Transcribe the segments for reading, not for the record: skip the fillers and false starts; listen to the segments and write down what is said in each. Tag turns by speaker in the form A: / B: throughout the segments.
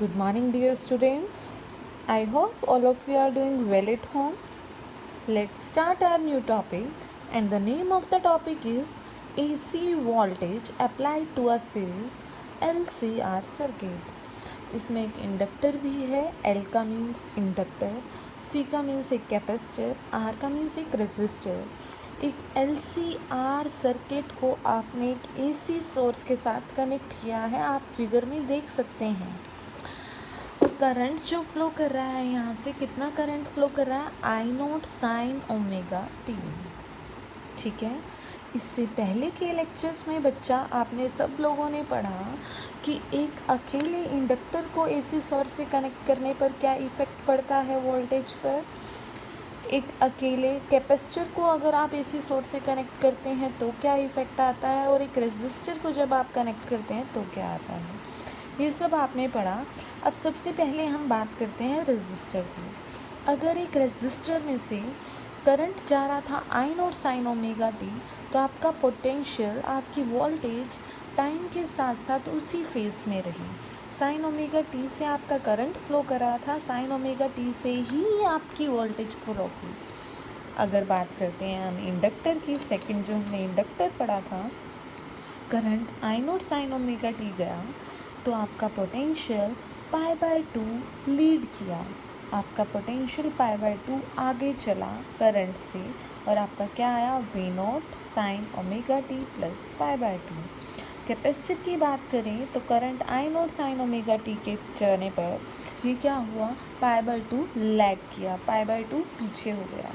A: Good morning, dear students. I hope all of you are doing well at home. Let's start our new topic, and the name of the topic is AC voltage applied to a series LCR circuit. इसमें एक inductor भी है. L का means inductor, C का means एक capacitor, R का means एक resistor. एक LCR सर्किट को आपने एक AC सोर्स के साथ कनेक्ट किया है. आप फिगर में देख सकते हैं. तो करंट जो फ्लो कर रहा है, यहाँ से कितना करंट फ्लो कर रहा है? I naught sine omega T. ठीक है. इससे पहले के लेक्चर्स में बच्चा आपने सब लोगों ने पढ़ा कि एक अकेले इंडक्टर को एसी सोर्स से कनेक्ट करने पर क्या इफ़ेक्ट पड़ता है वोल्टेज पर. एक अकेले कैपेसिटर को अगर आप एसी सोर्स से कनेक्ट करते हैं तो क्या इफ़ेक्ट आता है, और एक रेजिस्टर को जब आप कनेक्ट करते हैं तो क्या आता है. ये सब आपने पढ़ा. अब सबसे पहले हम बात करते हैं रेजिस्टर की. अगर एक रेजिस्टर में से करंट जा रहा था आई नॉट साइन ओमेगा टी, तो आपका पोटेंशियल, आपकी वोल्टेज टाइम के साथ साथ उसी फेस में रही. साइन ओमेगा टी से आपका करंट फ्लो कर रहा था, साइन ओमेगा टी से ही आपकी वोल्टेज फ्लो की. अगर बात करते हैं हम इंडक्टर की, सेकंड जो हमने इंडक्टर पढ़ा था, current I nought sine omega T गया तो आपका पोटेंशियल पाई बाय 2 लीड किया. आपका पोटेंशियल पाई बाय 2 आगे चला करंट से, और आपका क्या आया? V nought sine omega t plus pi by 2. Capacitor की बात करें तो current I nought sine omega t के जाने पर ये क्या हुआ? पाई बाय 2 लैग किया, पाई बाय 2 पीछे हो गया.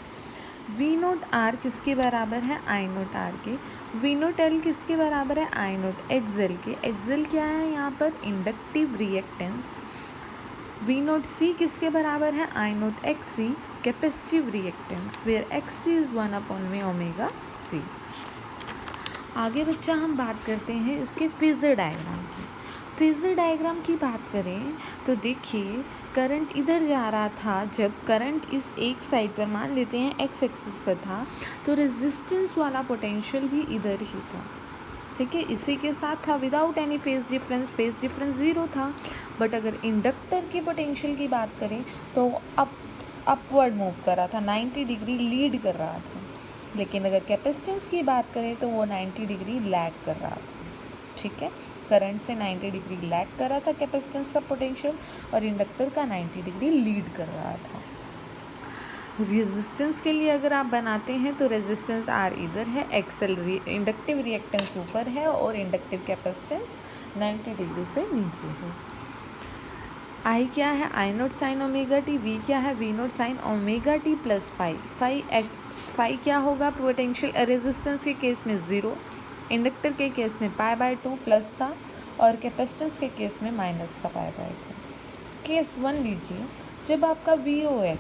A: वी नोट आर किसके बराबर है? आई नोट आर के. वी नोट एल किसके बराबर है? आई नोट एक्सएल के. एक्सएल क्या है यहाँ पर? Inductive reactance. V naught C किसके बराबर है? I naught X C, capacitive reactance, where X C is 1/में ओमेगा सी. आगे बच्चा हम बात करते हैं इसके फेजर डायग्राम की. फेजर डायग्राम की बात करें तो देखिए, करंट इधर जा रहा था. जब करंट इस एक साइड पर, मान लेते हैं एक्स एक्सिस पर था, तो रेजिस्टेंस वाला पोटेंशियल भी इधर ही था. ठीक है, इसी के साथ था without any phase difference. Phase difference 0 था. बट अगर इंडक्टर के पोटेंशियल की बात करें तो अपवर्ड मूव कर रहा था, 90 डिग्री लीड कर रहा था. लेकिन अगर कैपेसिटेंस की बात करें तो वो 90 डिग्री लैग कर रहा था. ठीक है, करंट से 90 डिग्री लैग कर रहा था कैपेसिटेंस का पोटेंशियल, और इंडक्टर का 90 डिग्री लीड कर रहा था. रेजिस्टेंस के लिए अगर आप बनाते हैं तो रेजिस्टेंस आर इधर है, एक्सएल इंडक्टिव रिएक्टेंस ऊपर है, और इंडक्टिव कैपेसिटेंस 90 डिग्री से नीचे है. आई क्या है? I naught sine omega t. V क्या है? V naught sine omega t plus phi क्या होगा? पोटेंशियल रेजिस्टेंस के केस में 0, इंडक्टर के केस में पाई बाय 2 प्लस का, और कैपेसिटेंस के केस में माइनस का पाई बाय 2. केस 1 लीजिए. जब आपका वी ओ एल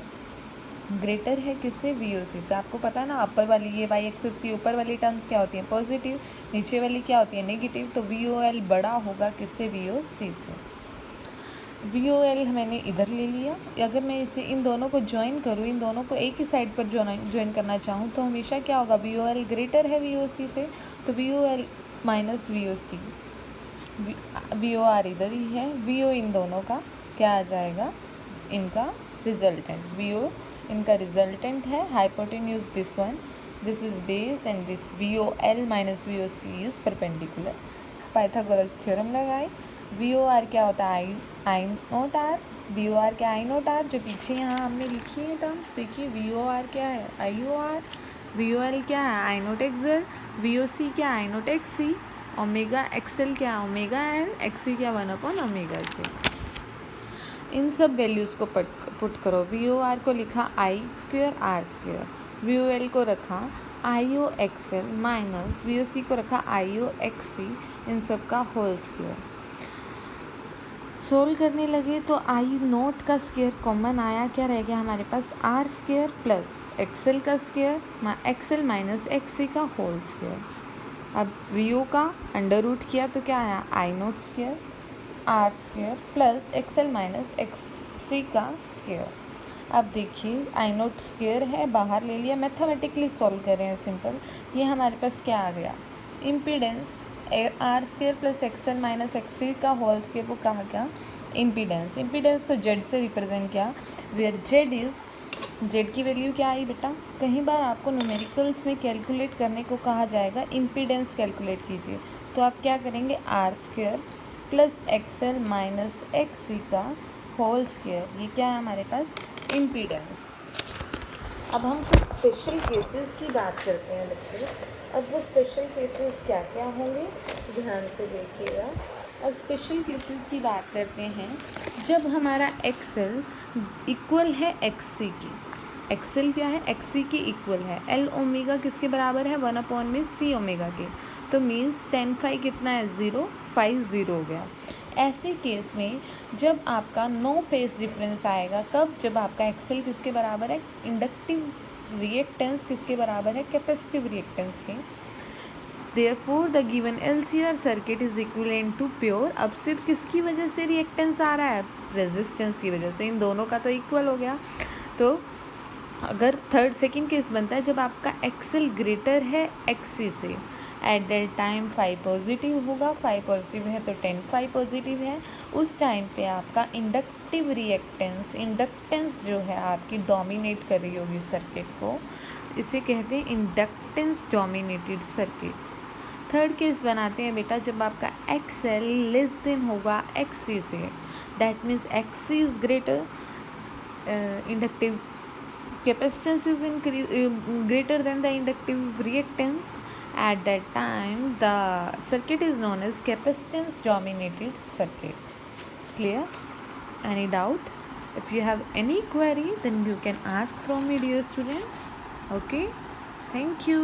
A: ग्रेटर है किससे? वी ओ सी से. आपको पता है ना, अपर वाली ये वाई एक्सिस की ऊपर वाली टर्म्स क्या होती हैं? पॉजिटिव. नीचे वाली क्या होती है? नेगेटिव. तो वी ओ एल बड़ा होगा किससे? वी ओ सी से. वी ओ एल मैंने इधर ले लिया. अगर मैं इसे इन दोनों को ज्वाइन करूँ, इन दोनों को एक ही साइड पर ज्वाइन करना चाहूँ, तो हमेशा क्या होगा? वी ओ एल ग्रेटर है वी ओ सी से, तो V O L minus V O C. V O R इधर ही है. वी ओ इन दोनों का क्या आ जाएगा? इनका रिजल्टेंट. वी ओ इनका रिजल्टेंट है. Hypotenuse this one, this is base, and this V O L minus V O C is perpendicular. Pythagoras theorem लगाए. वी ओ आर क्या होता है? I naught R. V O R क्या? I naught R. जो पीछे यहाँ हमने लिखी है टर्म्स, देखिए वी ओ आर क्या है? I O R. V O L क्या है? I naught X L. V O C क्या? I naught X C. Omega XL क्या? Omega L. एक्स सी क्या? 1/ओमेगा सी. इन सब वैल्यूज़ को पुट करो. वी ओ आर को लिखा I square R square. V O L को रखा I O X L minus V O C को रखा आई ओ एक्स सी. इन सब का होल स्क्वेयर. सोल्व करने लगे तो आई नोट का स्क्वेयर कॉमन आया. क्या रह गया हमारे पास? आर स्क्वेयर प्लस एक्सएल का square, XL minus X C का होल स्क्वेयर. अब वी ओ का अंडर रूट किया तो क्या आया? I naught square R square plus XL minus X C का स्क्वेयर. अब देखिए, आई नोट स्क्वेयर है, बाहर ले लिया. मैथमेटिकली सॉल्व कर रहे हैं सिंपल. ये हमारे पास क्या आ गया? Impedance R square plus XL minus X C का होल स्क्वेयर, वो कहा गया इम्पीडेंस, इम्पीडेंस को जेड से रिप्रेजेंट किया, वेयर जेड इज़, जेड की वैल्यू क्या आई बेटा, कई बार आपको न्यूमेरिकल्स में कैलकुलेट करने को कहा जाएगा इम्पीडेंस कैलकुलेट कीजिए, तो आप क्या करेंगे, R square plus XL minus X C का होल स्क्वेयर, ये क्या है हमारे पास, इम्पीडेंस। अब हम कुछ स्पेशल केसेस की बात करते हैं बच्चे। अब वो स्पेशल केसेस क्या क्या होंगे, ध्यान से देखिएगा। अब स्पेशल केसेस की बात करते हैं, जब हमारा एक्सएल इक्वल है एक्ससी की, एक्सएल क्या है, एक्ससी के इक्वल है, एल ओमेगा किसके बराबर है, 1 में सी ओमेगा के, तो मीन्स 10 फाई कितना है, 0, 5 0 हो गया। ऐसे केस में जब आपका नो फेज डिफरेंस आएगा, कब, जब आपका एक्सेल किसके बराबर है, इंडक्टिव रिएक्टेंस किसके बराबर है, कैपेसिटिव रिएक्टेंस के। Therefore the given LCR circuit is equivalent to pure, अब सिर्फ किसकी वजह से रिएक्टेंस आ रहा है, रेजिस्टेंस की वजह से, इन दोनों का तो इक्वल हो गया। तो अगर सेकंड केस बनता है, जब आपका एक्सेल ग्रेटर है एक्सी से, एट दैट टाइम 5 पॉजिटिव होगा, 5 पॉजिटिव है तो 10 5 पॉजिटिव है, उस टाइम पे आपका इंडक्टिव रिएक्टेंस, इंडक्टेंस जो है आपकी डोमिनेट कर रही होगी सर्किट को, इसे कहते हैं inductance dominated circuit. Third case बनाते हैं बेटा, जब आपका एक्सएल लेस देन होगा एक्सी से, that means XC is greater, inductive capacitance is greater than the inductive reactance. At that time the circuit is known as capacitance dominated circuit. Clear? Any doubt? If you have any query, then you can ask from me, dear students. Okay, thank you.